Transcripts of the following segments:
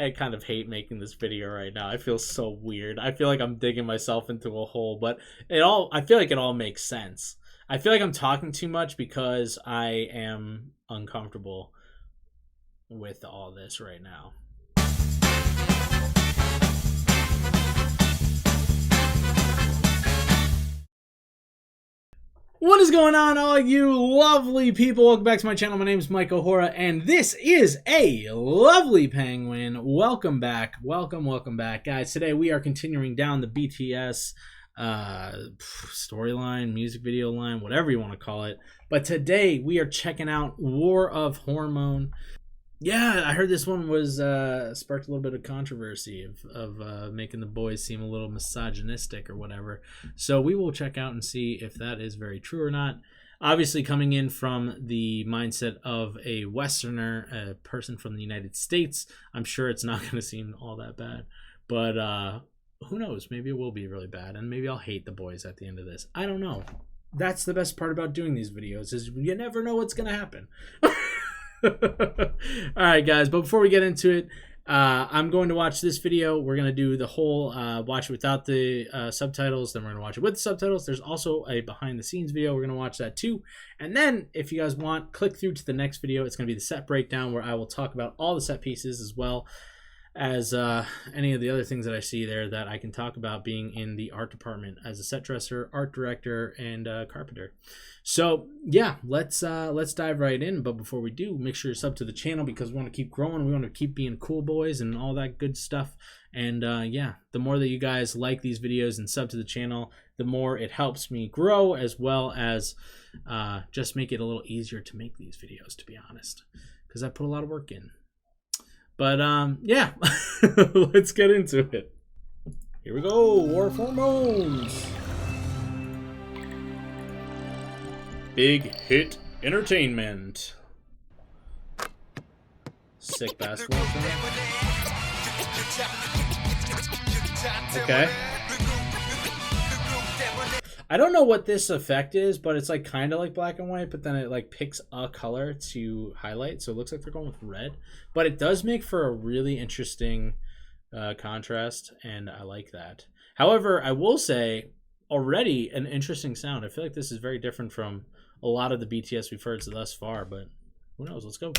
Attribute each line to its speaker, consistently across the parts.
Speaker 1: I kind of hate making this video right now. I feel so weird. I feel like I'm digging myself into a hole, but I feel like it all makes sense. I feel like I'm talking too much because I am uncomfortable with all this right now. What is going on, all you lovely people? Welcome back to my channel. My name is Mike O'Hora, and this is a lovely penguin. Welcome back. Welcome back, guys. Today we are continuing down the BTS storyline, music video line, whatever you want to call it. But today we are checking out War of Hormone. Yeah, I heard this one was sparked a little bit of controversy of making the boys seem a little misogynistic or whatever. So we will check out and see if that is very true or not. Obviously, coming in from the mindset of a Westerner, a person from the United States, I'm sure it's not going to seem all that bad. But who knows? Maybe it will be really bad, and maybe I'll hate the boys at the end of this. I don't know. That's the best part about doing these videos, is you never know what's going to happen. Alright, guys, but before we get into it, I'm going to watch this video. We're going to do the whole watch it without the subtitles, then we're going to watch it with the subtitles. There's also a behind the scenes video. We're going to watch that too. And then if you guys want, click through to the next video. It's going to be the set breakdown, where I will talk about all the set pieces, as well as any of the other things that I see there that I can talk about being in the art department as a set dresser, art director, and carpenter. So yeah, let's dive right in. But before we do, make sure you're sub to the channel, because we want to keep growing. We want to keep being cool boys and all that good stuff. And yeah, the more that you guys like these videos and sub to the channel, the more it helps me grow, as well as just make it a little easier to make these videos, to be honest, because I put a lot of work in. But yeah, let's get into it. Here we go, War of Hormones. Big Hit Entertainment. Sick basketball thing. Okay. I don't know what this effect is, but it's like kind of like black and white, but then it like picks a color to highlight, so it looks like they're going with red. But it does make for a really interesting contrast, and I like that. However, I will say, already an interesting sound. I feel like this is very different from a lot of the BTS we've heard thus far, but who knows? Let's go.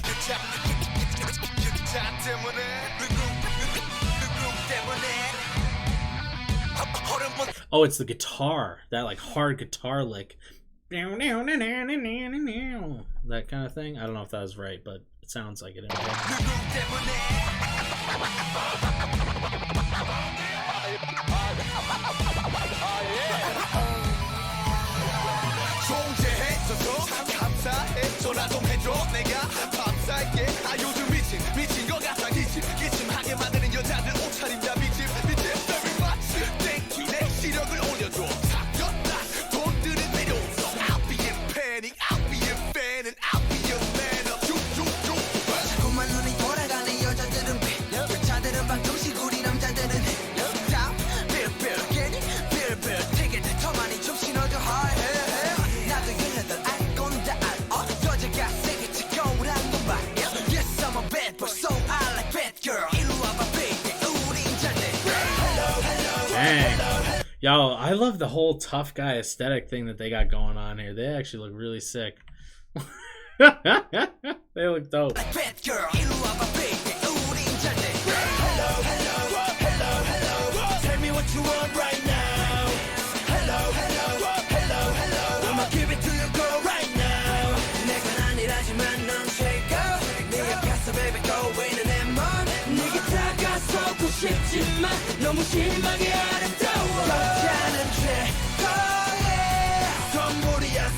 Speaker 1: Oh, it's the guitar. That like hard guitar lick. That kind of thing. I don't know if that was right, but it sounds like it. Yo, I love the whole tough guy aesthetic thing that they got going on here. They actually look really sick. They look dope. Tell me what you want right now. I'ma give it to you, girl, right now. 내가 아니라지만 넌 최고. 네 옆에서 baby go in 내 맘. 네게 다가서고 싶지만 너무 심하게 아름다워. 여자는 최고의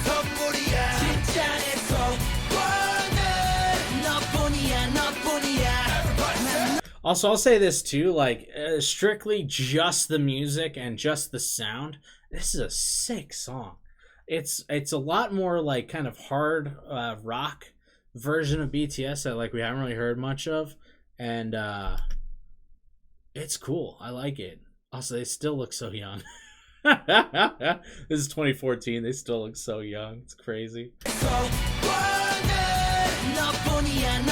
Speaker 1: 선물이야 진짜 내 소원은 너뿐이야. Also, I'll say this too, like strictly just the music and just the sound, this is a sick song. It's a lot more like kind of hard rock version of BTS that like we haven't really heard much of, and it's cool. I like it. Also, they still look so young. This is 2014. They still look so young. It's crazy. 너뿐이야.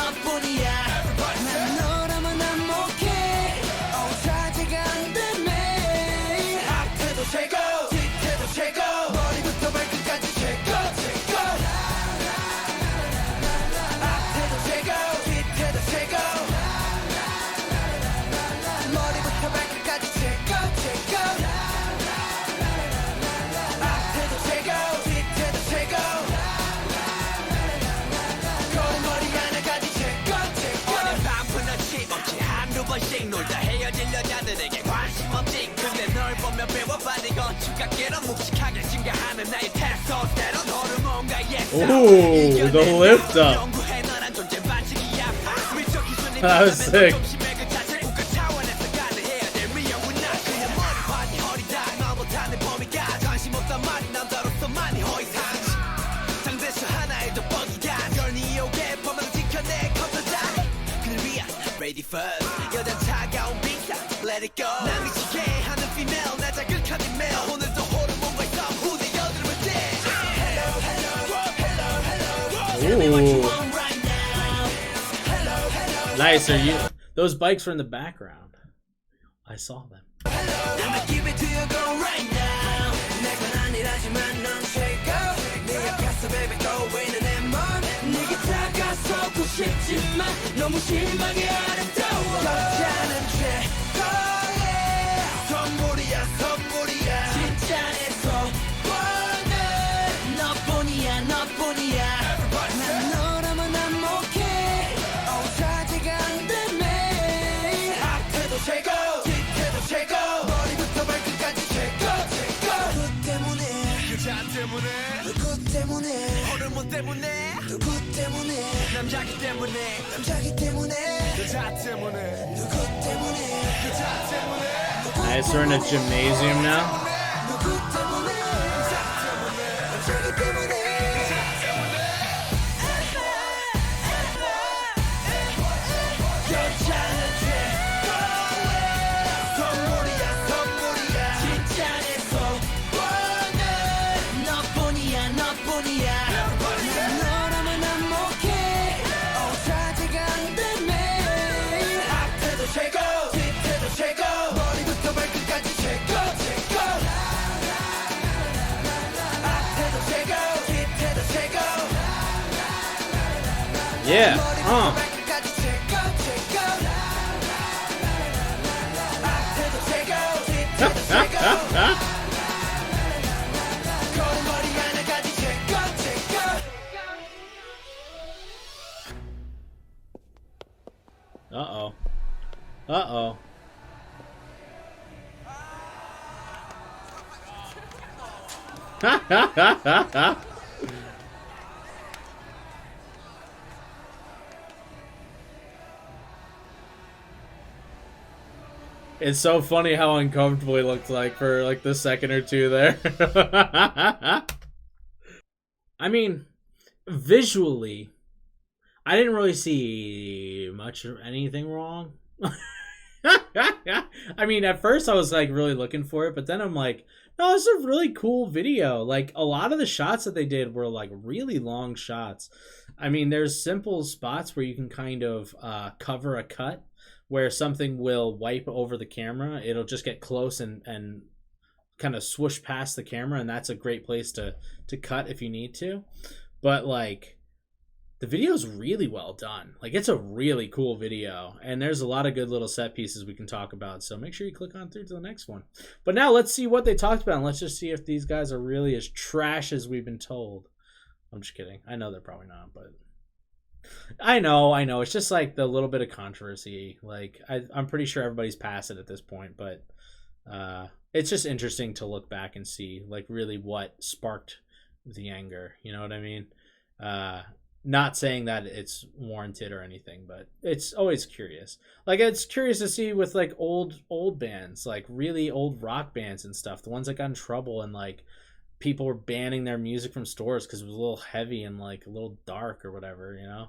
Speaker 2: 번씩 놀다 헤어질 여자들에게 관심 없지. 근데 널 보면 배워받은 건축각계로 묵직하게 증가하는 나의 테스토스테론 호르몬과
Speaker 1: Ooh, the lift up. That was sick.
Speaker 2: Ready first 여자 차가운 빙사 Let it go 남이치게 하는 female 나 자극한 email 오늘도 호르몬과 싸움 후대 여드름을 떼 Hello hello hello hello Tell me what you want right now Hello hello
Speaker 1: Nice. Are you? Those bikes were in the background. I saw them.
Speaker 2: I'ma give it to you girl right now 내건 아니라지만 넌 최고 네 앞에서 baby go in and on 네게 다가서고 싶지만 너무 심하게 아름다워 여자는 최고야 선물이야 선물이야 진짜 내 소원은 너뿐이야 너뿐이야 난 너라면 안 목해 사지가 안 되네 앞에도 최고 뒤에도 최고 머리부터 발끝까지 최고 누구 때문에 여자 때문에 누구 때문에 호르몬 때문에 누구 때문에 남자기 때문에 남자기 때문에 여자 때문에 누구 때문에 여자 때문에
Speaker 1: Nice. We're in a gymnasium now.
Speaker 2: 누구 때문에 여자 때문에 남자기 때문에 여자는 최고야 선물이야 선물이야 진짜 내 소원은 너뿐이야 너뿐이야 난 너라면 안 목해 사지가 안 되네 앞에도 최고 뒤에도 최고 머리부터 발끝까지 최고 최고 앞에도 최고 뒤에도 최고
Speaker 1: Yeah.
Speaker 2: 발끝까지 최고 최고 앞에도 최고 뒤에도 최고 걸음걸이 하나까지 최고 최고
Speaker 1: Uh-oh. Uh-oh. It's so funny how uncomfortable he looked like for like the second or two there. I mean, visually, I didn't really see much of anything wrong. I mean, at first I was like really looking for it, but then I'm like, no, this is a really cool video. Like a lot of the shots that they did were like really long shots. I mean, there's simple spots where you can kind of cover a cut where something will wipe over the camera. It'll just get close and kind of swoosh past the camera, and that's a great place to cut if you need to. But like the video is really well done. Like it's a really cool video, and there's a lot of good little set pieces we can talk about. So make sure you click on through to the next one. But now let's see what they talked about, and let's just see if these guys are really as trash as we've been told. I'm just kidding. I know they're probably not, but I know. It's just like the little bit of controversy. Like I'm pretty sure everybody's past it at this point, but it's just interesting to look back and see like really what sparked the anger. You know what I mean? Not saying that it's warranted or anything, but it's always curious. Like it's curious to see with like old bands, like really old rock bands and stuff, the ones that got in trouble and like people were banning their music from stores because it was a little heavy and like a little dark or whatever, you know.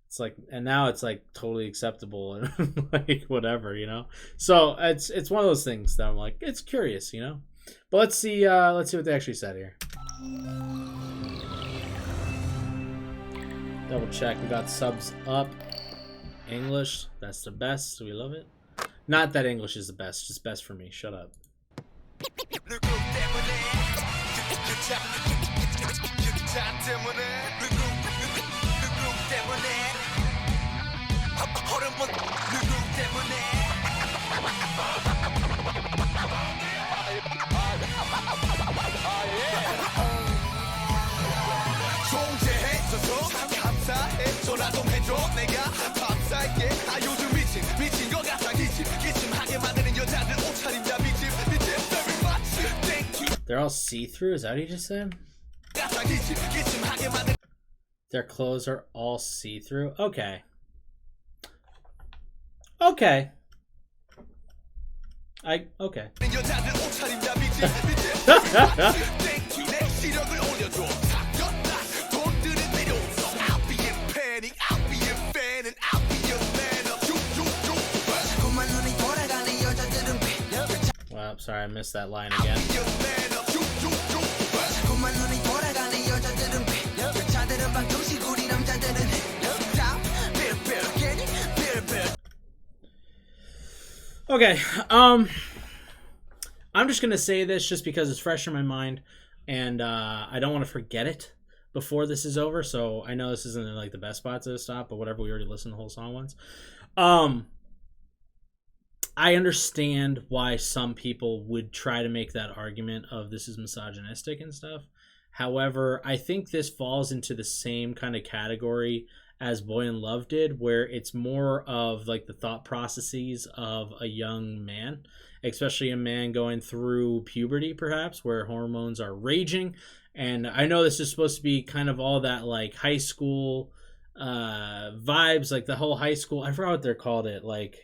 Speaker 1: It's like, and now it's like totally acceptable and like whatever, you know. So it's one of those things that I'm like, it's curious, you know. But let's see what they actually said here. Double check. We got subs up. English, that's the best. We love it. Not that English is the best, just best for me. Shut up.
Speaker 2: 전화 좀 해줘 내가 밥 살게 요즘 미친 거 같아
Speaker 1: They're all see-through? Is that what you just said? Their clothes are all see-through? Okay. Okay. Okay. Well, sorry, I missed that line again. Okay, I'm just gonna say this just because it's fresh in my mind, and I don't want to forget it before this is over. So I know this isn't like the best spot to stop, but whatever. We already listened to the whole song once. I understand why some people would try to make that argument of this is misogynistic and stuff. However, I think this falls into the same kind of category as Boy in Love did, where it's more of like the thought processes of a young man, especially a man going through puberty, perhaps, where hormones are raging. And I know this is supposed to be kind of all that like high school vibes, like the whole high school. I forgot what they're called it. Like,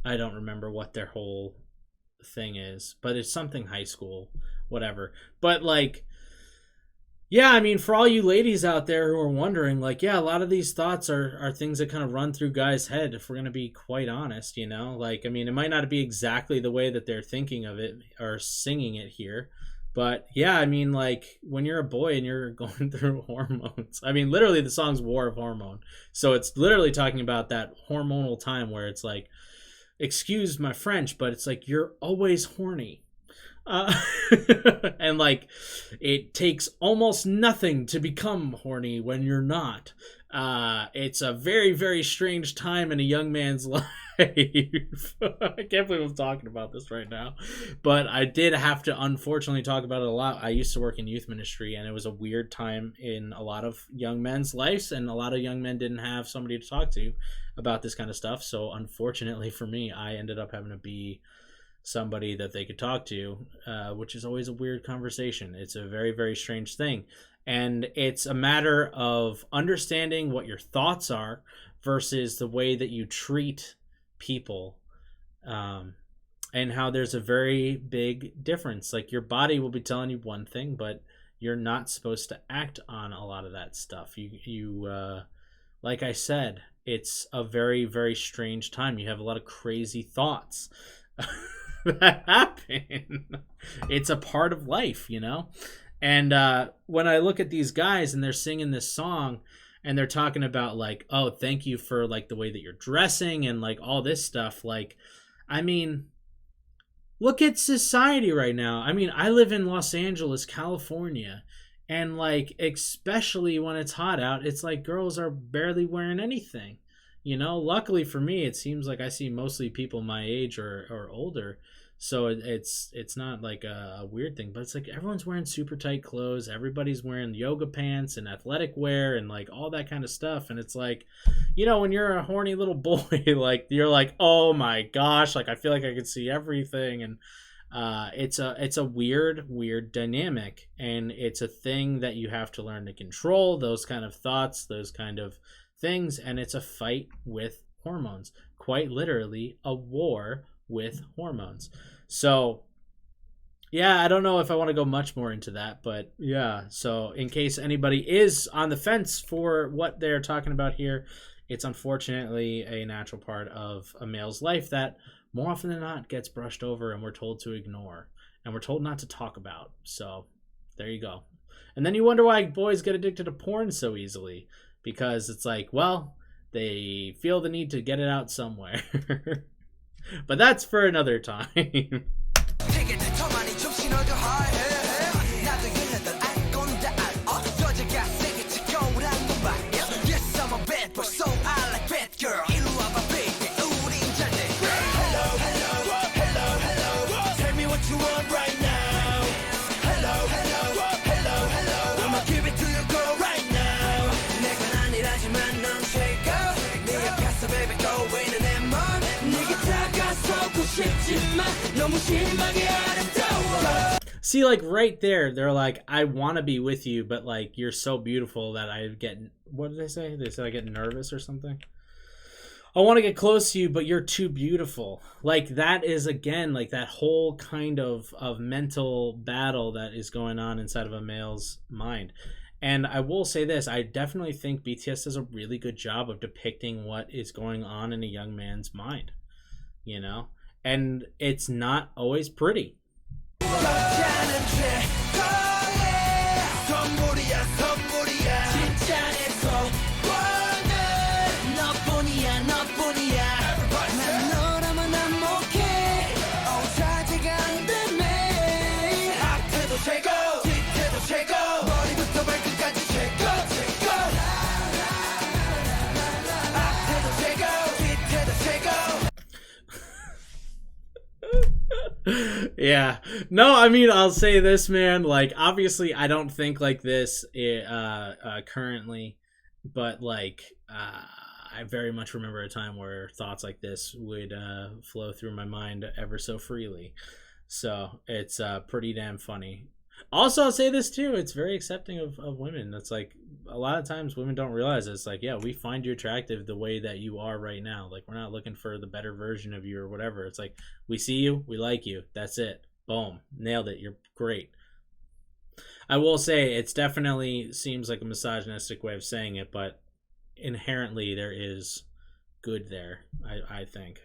Speaker 1: I don't remember what their whole thing is, but it's something high school, whatever. But like, yeah, I mean, for all you ladies out there who are wondering, like, yeah, a lot of these thoughts are things that kind of run through guys' head, if we're going to be quite honest, you know? Like, I mean, it might not be exactly the way that they're thinking of it or singing it here, but yeah, I mean, like, when you're a boy and you're going through hormones, I mean, literally the song's War of Hormone. So it's literally talking about that hormonal time where it's like, excuse my French, but it's like, you're always horny. And like it takes almost nothing to become horny when you're not. It's a very, very strange time in a young man's life. I can't believe I'm talking about this right now, but I did have to unfortunately talk about it a lot. I used to work in youth ministry, and it was a weird time in a lot of young men's lives, and a lot of young men didn't have somebody to talk to about this kind of stuff. So unfortunately for me, I ended up having to be somebody that they could talk to, which is always a weird conversation. It's a very, very strange thing. And it's a matter of understanding what your thoughts are versus the way that you treat people, and how there's a very big difference. Like, your body will be telling you one thing, but you're not supposed to act on a lot of that stuff. You like I said, it's a very, very strange time. You have a lot of crazy thoughts that happen. It's a part of life, you know? And when I look at these guys and they're singing this song and they're talking about like, oh, thank you for like the way that you're dressing and like all this stuff. Like, I mean, look at society right now. I mean, I live in Los Angeles, California, and like, especially when it's hot out, it's like girls are barely wearing anything. You know, luckily for me, it seems like I see mostly people my age or older. So it's not like a weird thing, but it's like everyone's wearing super tight clothes. Everybody's wearing yoga pants and athletic wear and like all that kind of stuff. And it's like, you know, when you're a horny little boy, like you're like, oh my gosh, like I feel like I can see everything. And it's a weird dynamic, and it's a thing that you have to learn to control, those kind of thoughts, those kind of things. And it's a fight with hormones, quite literally a war with hormones. So yeah, I don't know if I want to go much more into that, but yeah, so in case anybody is on the fence for what they're talking about here, it's unfortunately a natural part of a male's life that more often than not gets brushed over and we're told to ignore and we're told not to talk about. So there you go. And then you wonder why boys get addicted to porn so easily, because it's like, well, they feel the need to get it out somewhere. But that's for another time.
Speaker 2: 싶지만 너무 심하게 아름다워.
Speaker 1: See, like right there, they're like, I want to be with you, but like you're so beautiful that I get, what did they say? They said I get nervous or something. I want to get close to you, but you're too beautiful. Like that is again like that whole kind of mental battle that is going on inside of a male's mind. And I will say this, I definitely think BTS does a really good job of depicting what is going on in a young man's mind, you know? And it's not always pretty. Yeah. No, I mean, I'll say this, man. Like, obviously, I don't think like this currently, but like, I very much remember a time where thoughts like this would flow through my mind ever so freely. So it's pretty damn funny. Also, I'll say this too. It's very accepting of women. That's like a lot of times women don't realize it. It's like, yeah, we find you attractive the way that you are right now. Like we're not looking for the better version of you or whatever. It's like we see you, we like you. That's it. Boom. Nailed it. You're great. I will say it's definitely seems like a misogynistic way of saying it, but inherently there is good there, I think.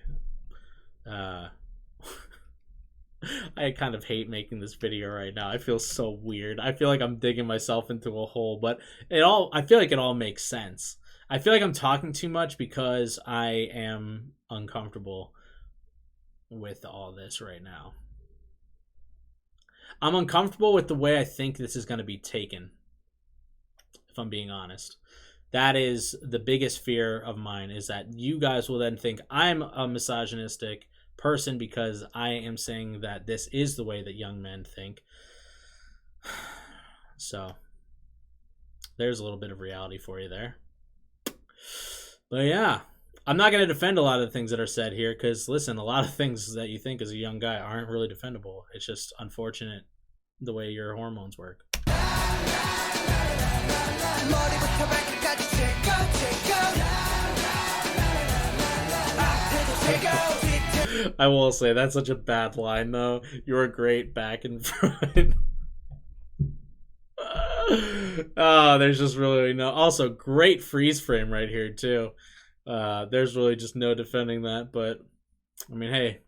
Speaker 1: I kind of hate making this video right now. I feel so weird. I feel like I'm digging myself into a hole, but I feel like it all makes sense. I feel like I'm talking too much because I am uncomfortable with all this right now. I'm uncomfortable with the way I think this is going to be taken, if I'm being honest. That is the biggest fear of mine, is that you guys will then think I'm a misogynistic person because I am saying that this is the way that young men think. So there's a little bit of reality for you there. But yeah, I'm not going to defend a lot of the things that are said here because listen, a lot of things that you think as a young guy aren't really defendable. It's just unfortunate the way your hormones work. I will say that's such a bad line though. You were great back and front. Oh, there's just really no. Also, great freeze frame right here too. There's really just no defending that. But I mean, hey,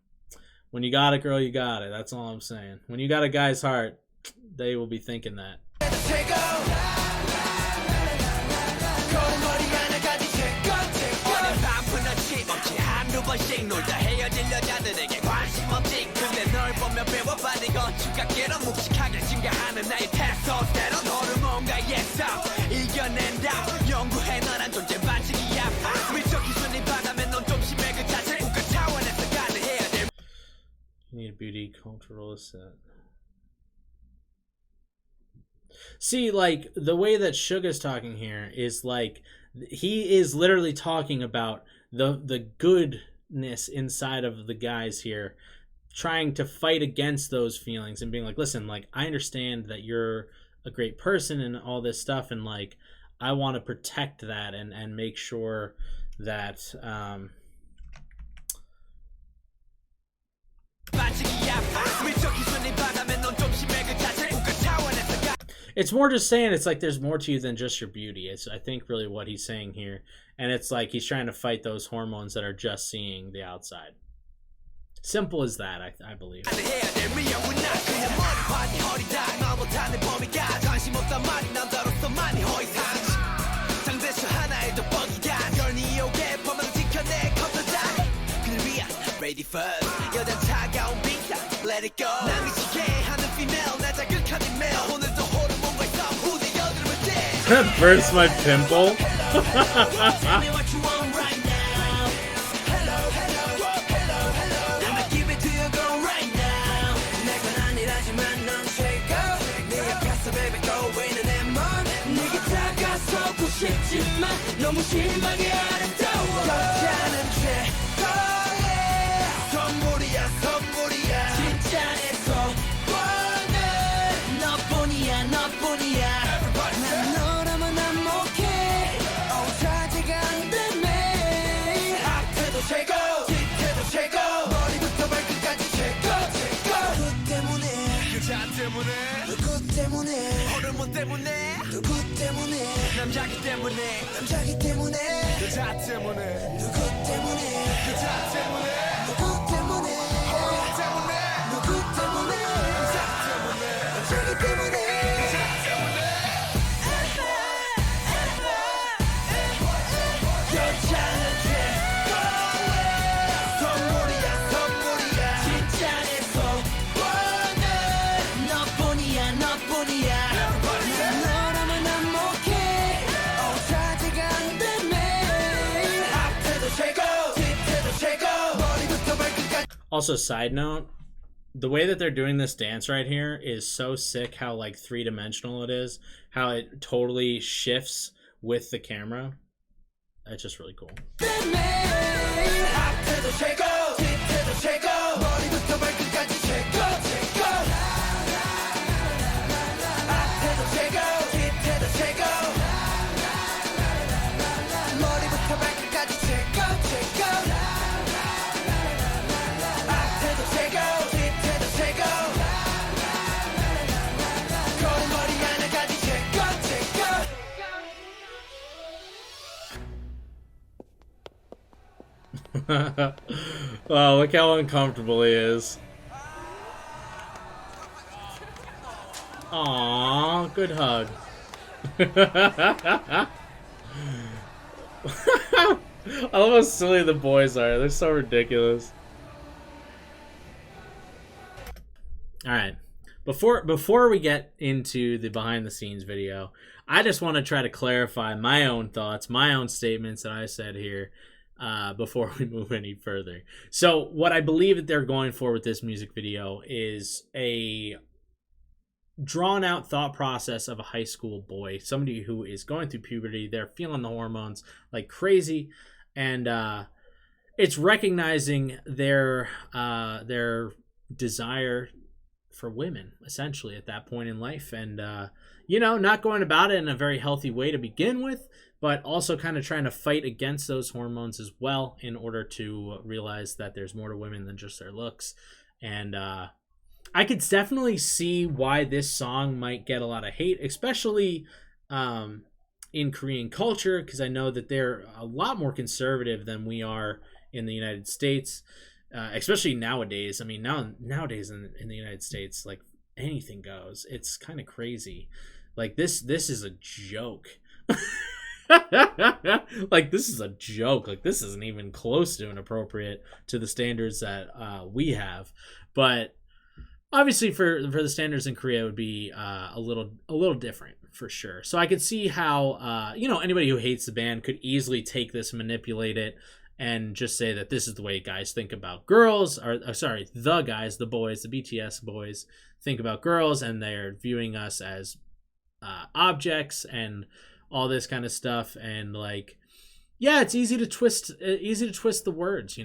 Speaker 1: when you got it, girl, you got it. That's all I'm saying. When you got a guy's heart, they will be thinking that. You need a beauty cultural set. See, like, the way that Suga's talking here is like, he is literally talking about the goodness inside of the guys here, trying to fight against those feelings and being like, listen, like, I understand that you're a great person and all this stuff, and like, I want to protect that and make sure that it's more just saying it's like there's more to you than just your beauty. It's, I think, really what he's saying here. And it's like he's trying to fight those hormones that are just seeing the outside. Simple as that, I believe.
Speaker 2: Ready first, 여자 차가운 빙상, let it go. 남이지게 하는 female, 나 자극한 email. 오늘도 호르몬과 싸움 후대 여드름을 떼.
Speaker 1: Burst my pimple.
Speaker 2: Tell me what you want right now. Hello, hello, hello, hello. I'ma give it to you, girl, right now. 내건 아니라지만 넌 최고. 네 앞에서 baby go in 내 맘. 네게 다가서고 싶지만 너무 심하게 아름다워. 여자는 최고. 선물이야 선물이야. 남자기 때문에 남자기 때문에 여자 때문에 누구 때문에 여자 때문에 누구 때문에 허락 때문에 누구 때문에 남자 때문에 남자기 때문에 여자 때문에 여자는 선물이야 선물이야 진짜 내 소원은 너뿐이야 너뿐이야 난 너라면 난 못해 어차피가 안 되면 앞에도 최고 뒤에도 최고 머리부터 발끝까지.
Speaker 1: Also, side note, the way that they're doing this dance right here is so sick. How like three-dimensional it is, how it totally shifts with the camera. It's just really cool.
Speaker 2: 앞에도 최고 뒤에도 최고 머리부터 발끝까지 최고 최고 앞에도 최고 뒤에도 최고 머리부터 발끝까지 최고 최고 앞에도 최고 뒤에도 최고 걸음걸이 하나까지 최고 최고.
Speaker 1: Wow, look how uncomfortable he is. Aww, good hug. I love how silly the boys are. They're so ridiculous. Alright. Before we get into the behind the scenes video, I just want to try to clarify my own thoughts, my own statements that I said here. Before we move any further. So what I believe that they're going for with this music video is a drawn out thought process of a high school boy, somebody who is going through puberty. They're feeling the hormones like crazy, and it's recognizing their desire for women essentially at that point in life, and not going about it in a very healthy way to begin with, but also kind of trying to fight against those hormones as well in order to realize that there's more to women than just their looks. And I could definitely see why this song might get a lot of hate, especially in Korean culture, because I know that they're a lot more conservative than we are in the United States, especially nowadays. I mean, nowadays in the United States, like anything goes. It's kind of crazy. Like this is a joke. Like this is a joke. Like this isn't even close to inappropriate to the standards that we have. But obviously for the standards in Korea it would be a little different for sure. So I could see how anybody who hates the band could easily take this, manipulate it, and just say that this is the way guys think about girls, the guys, the boys, the BTS boys think about girls, and they're viewing us as objects and all this kind of stuff. And like, yeah, it's easy to twist the words,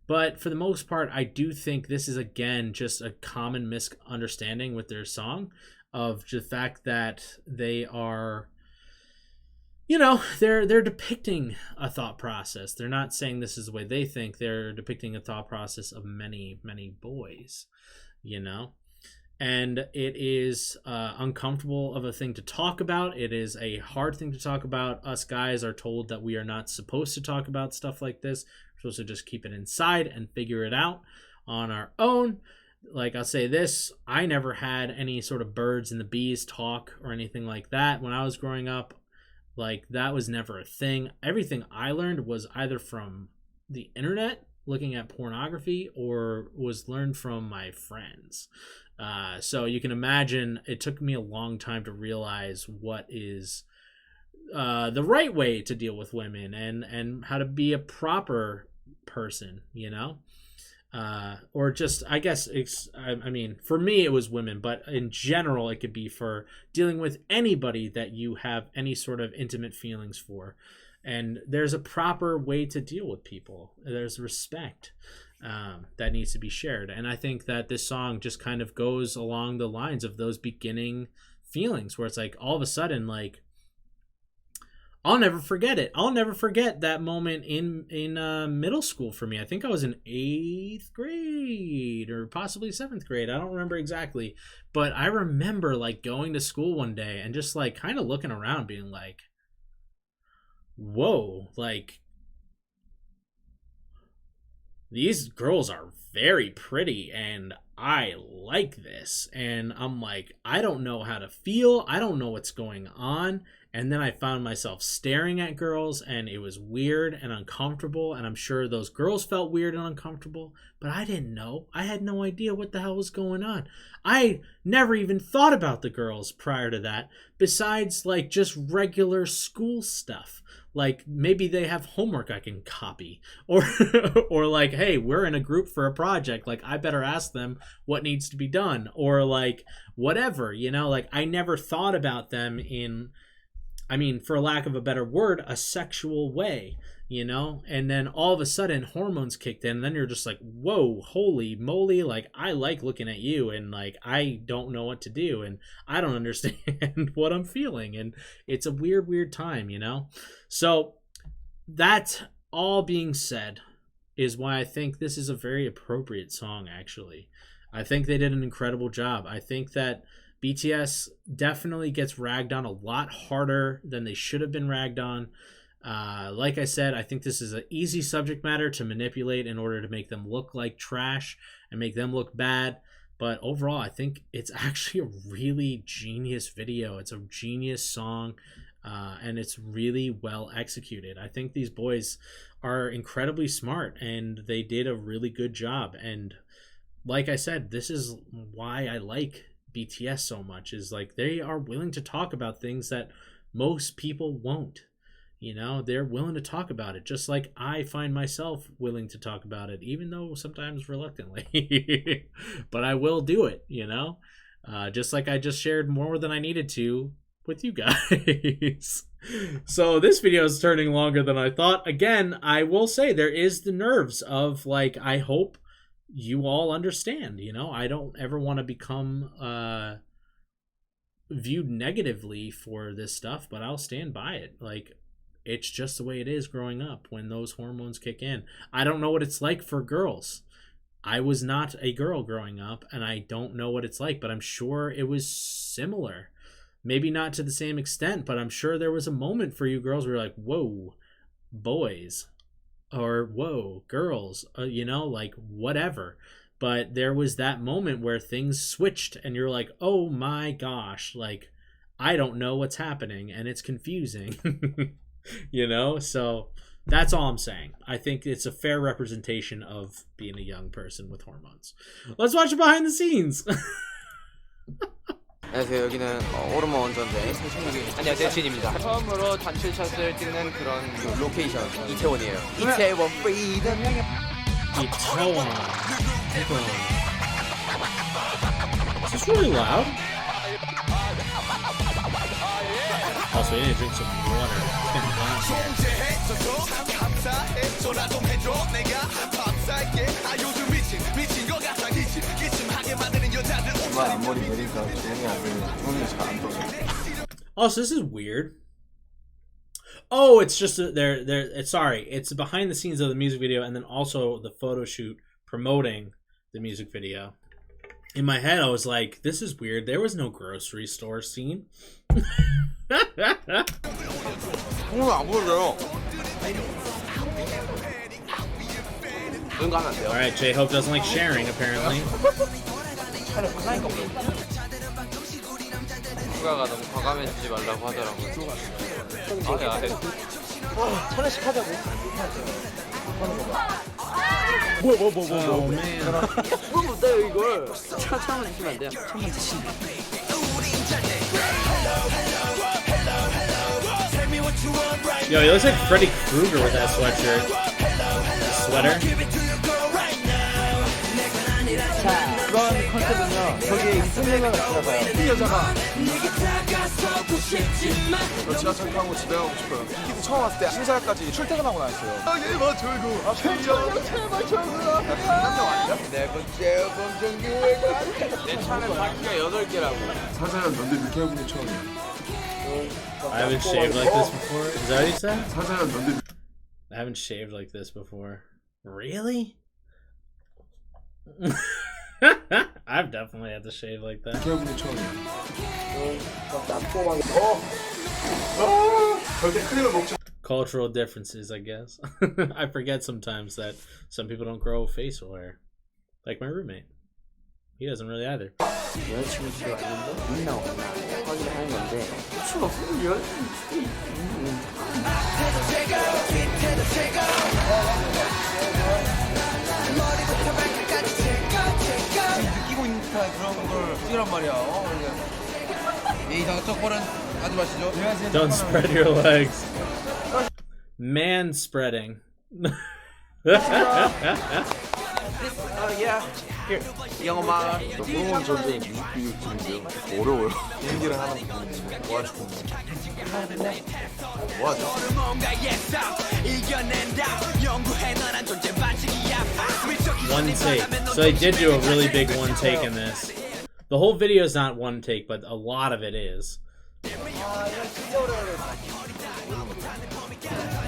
Speaker 1: but for the most part, I do think this is again just a common misunderstanding with their song, of the fact that they are, they're depicting a thought process. They're not saying this is the way they think. They're depicting a thought process of many, many boys, and it is uncomfortable of a thing to talk about. It is a hard thing to talk about. Us guys are told that we are not supposed to talk about stuff like this. We're supposed to just keep it inside and figure it out on our own. Like, I'll say this, I never had any sort of birds and the bees talk or anything like that when I was growing up. Like, that was never a thing. Everything I learned was either from the internet, looking at pornography, or was learned from my friends. So you can imagine it took me a long time to realize what is the right way to deal with women and how to be a proper person, or just, I guess, I mean, for me it was women, but in general it could be for dealing with anybody that you have any sort of intimate feelings for. And there's a proper way to deal with people. There's respect that needs to be shared. And I think that this song just kind of goes along the lines of those beginning feelings, where it's like all of a sudden, like, I'll never forget it. I'll never forget that moment in middle school for me. I think I was in 8th grade or possibly 7th grade. I don't remember exactly. But I remember like going to school one day and just like kind of looking around being like, whoa, like, these girls are very pretty and I like this. And I'm like, I don't know how to feel. I don't know what's going on. And then I found myself staring at girls and it was weird and uncomfortable. And I'm sure those girls felt weird and uncomfortable, but I didn't know. I had no idea what the hell was going on. I never even thought about the girls prior to that, besides like just regular school stuff. Like maybe they have homework I can copy, or or like, hey, we're in a group for a project, like I better ask them what needs to be done, or like whatever, you know. Like I never thought about them in, I mean, for lack of a better word, a sexual way, you know. And then all of a sudden hormones kicked in and then you're just like, whoa, holy moly, like I like looking at you and like I don't know what to do and I don't understand what I'm feeling, and it's a weird time, you know. So that all being said is why I think this is a very appropriate song. Actually, I think they did an incredible job. I think that BTS definitely gets ragged on a lot harder than they should have been ragged on. Like I said, I think this is an easy subject matter to manipulate in order to make them look like trash and make them look bad. But overall, I think it's actually a really genius video. It's a genius song, and it's really well executed. I think these boys are incredibly smart, and they did a really good job. And like I said, this is why I like BTS so much, is like they are willing to talk about things that most people won't. You know, they're willing to talk about it, just like I find myself willing to talk about it, even though sometimes reluctantly. But I will do it, you know, just like I just shared more than I needed to with you guys. So this video is turning longer than I thought. Again, I will say there is the nerves of like, I hope you all understand, you know. I don't ever want to become viewed negatively for this stuff, but I'll stand by it. Like, it's just the way it is growing up when those hormones kick in. I don't know what it's like for girls. I was not a girl growing up, and I don't know what it's like, but I'm sure it was similar. Maybe not to the same extent, but I'm sure there was a moment for you girls where you're like, whoa, boys, or whoa, girls, you know, like whatever. But there was that moment where things switched and you're like, oh my gosh, like I don't know what's happening and it's confusing. You know. So that's all I'm saying. I think it's a fair representation of being a young person with hormones. Let's watch it behind the scenes.
Speaker 3: 안녕하세요. 여기는 호르몬 원전대 최신욱입니다. 안녕하세요. 진입니다. 처음으로 단체샷을 찍는 그런 로케이션 이태원이에요. 이태원 프리덤.
Speaker 1: 이태원. Is this really loud? Also, you need to drink some water. It's getting hot. Oh, so this is weird. Oh, it's just it's sorry. It's behind the scenes of the music video and then also the photo shoot promoting the music video. In my head, I was like, this is weird. There was no grocery store scene. Alright, J-Hope doesn't like sharing, apparently.
Speaker 3: 휴가가 너무 과감해지지 말라고 하더라고요.
Speaker 4: 천원씩 하자고.
Speaker 1: Oh, man.
Speaker 4: 뭐 못해요 이걸. 천원 내시면 안 돼요. 천원 드신다.
Speaker 1: Yo, he looks like Freddy Krueger with that sweatshirt. Sweater.
Speaker 4: 자, 그런 컨셉은요. 거기에 이승열만 들어가요. 이 여자가
Speaker 5: 저 지하철 타고 집에 가고 싶어요. 키도 처음 왔을 때 신사까지 출퇴근하고 나왔어요. 제발 졸고 제발 졸고 남녀 아니야?
Speaker 3: 네 번째 검정기회가 내 차는 바퀴가 8개라고.
Speaker 5: 사자는 넌데 늦게 해보는 처음이야.
Speaker 1: I haven't shaved like this before. Is that what you said?
Speaker 5: 사자는 넌데
Speaker 1: I haven't shaved like this before. Really? I've definitely had to shave like that.
Speaker 5: 늦게 해보는 처음이야.
Speaker 4: 납포하게.
Speaker 5: 절대 크림을 먹지.
Speaker 1: Cultural differences, I guess. I forget sometimes that some people don't grow facial hair. Like my roommate. He doesn't really either.
Speaker 4: 여자친구 들어왔는데 있나 없나 확인하는 건데 혹시나 없으면 여자친구 수도 있는
Speaker 3: 느끼고 있는 듯한 그런 걸 찍으란 말이야. 이 덕벌은 하지 마시죠.
Speaker 1: Don't spread your legs. Man spreading.
Speaker 3: yeah. Here. 영어만.
Speaker 5: 호르몬 전쟁 뮤비 지금 어려워요. 비행기를 하는 거 도와주고 뭐하죠?
Speaker 1: One take. So they did do a really big one take in this. The whole video is not one take, but a lot of it is.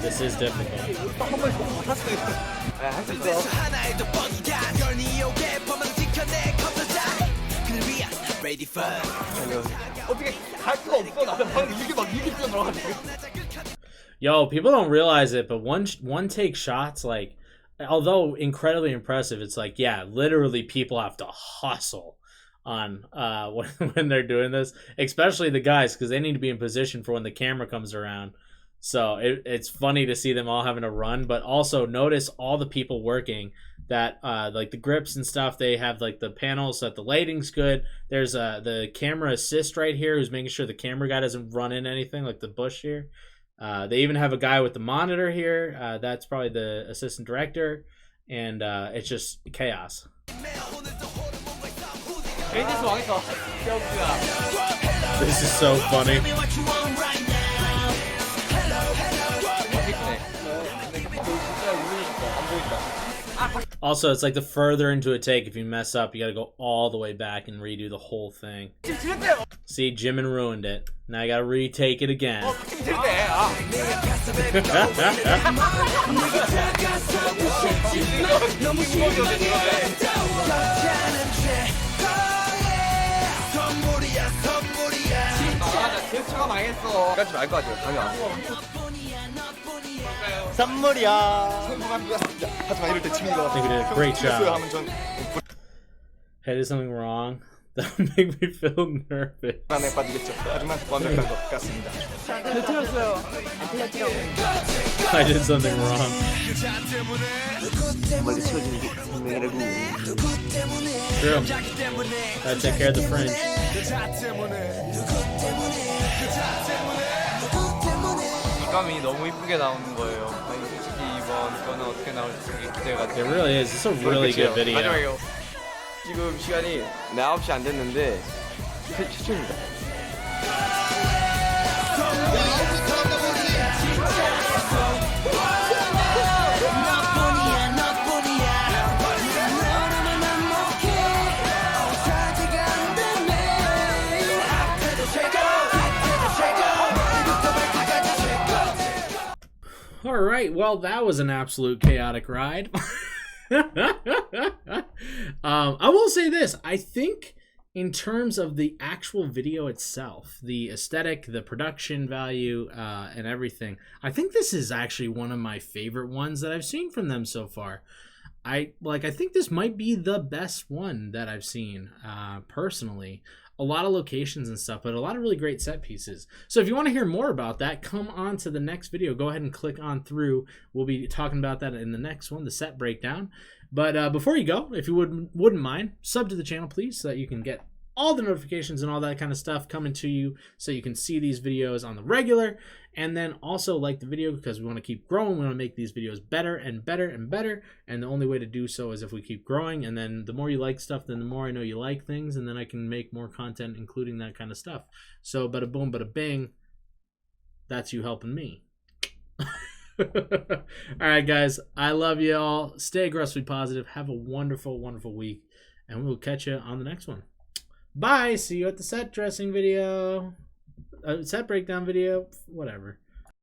Speaker 1: This is difficult. Yo, people don't realize it, but one take shots, like, although incredibly impressive, it's like, yeah, literally people have to hustle on when they're doing this, especially the guys, because they need to be in position for when the camera comes around. So it's funny to see them all having to run, but also notice all the people working that like the grips and stuff. They have like the panels so that the lighting's good. There's the camera assist right here who's making sure the camera guy doesn't run in anything like the bush here. They even have a guy with the monitor here. That's probably the assistant director, and it's just chaos. This is so funny. Also, it's like the further into a take, if you mess up, you gotta go all the way back and redo the whole thing. See, Jimin ruined it. Now I gotta retake it again.
Speaker 3: 까지 말 것 같아요. 감이 안 와.
Speaker 4: 선물이야.
Speaker 5: 하지만 이럴 때 지민이가
Speaker 1: They did a great job.
Speaker 5: 하면 전
Speaker 1: Hey, did something wrong? That would make me feel nervous.
Speaker 5: 안에 빠지겠죠. 하지만 완벽한 것 같습니다.
Speaker 4: 틀렸어요. 안 틀렸죠.
Speaker 1: I did something wrong.
Speaker 4: 멀리 치워주는 게 생명이라고.
Speaker 1: True. Gotta take care of the fringe.
Speaker 3: 감이 너무 이쁘게 나오는 거예요. 아니, 솔직히 이번 거는 어떻게 나올지 되게 기대가
Speaker 1: It
Speaker 3: 돼요.
Speaker 1: really is. It's a really good video.
Speaker 3: 마지막이요. 지금 시간이 9시 안 됐는데 최초입니다.
Speaker 1: All right. Well, that was an absolute chaotic ride. I will say this. I think in terms of the actual video itself, the aesthetic, the production value, and everything, I think this is actually one of my favorite ones that I've seen from them so far. I think this might be the best one that I've seen personally. A lot of locations and stuff, but a lot of really great set pieces. So if you want to hear more about that, come on to the next video. Go ahead and click on through. We'll be talking about that in the next one, the set breakdown. But before you go, if you wouldn't mind, sub to the channel, please, so that you can get all the notifications and all that kind of stuff coming to you so you can see these videos on the regular. And then also like the video because we want to keep growing. We want to make these videos better and better and better. And the only way to do so is if we keep growing. And then the more you like stuff, then the more I know you like things. And then I can make more content including that kind of stuff. So bada boom, bada bing. That's you helping me. All right, guys. I love you all. Stay aggressively positive. Have a wonderful, wonderful week. And we'll catch you on the next one. Bye. See you at the set dressing video. Set breakdown video. Whatever.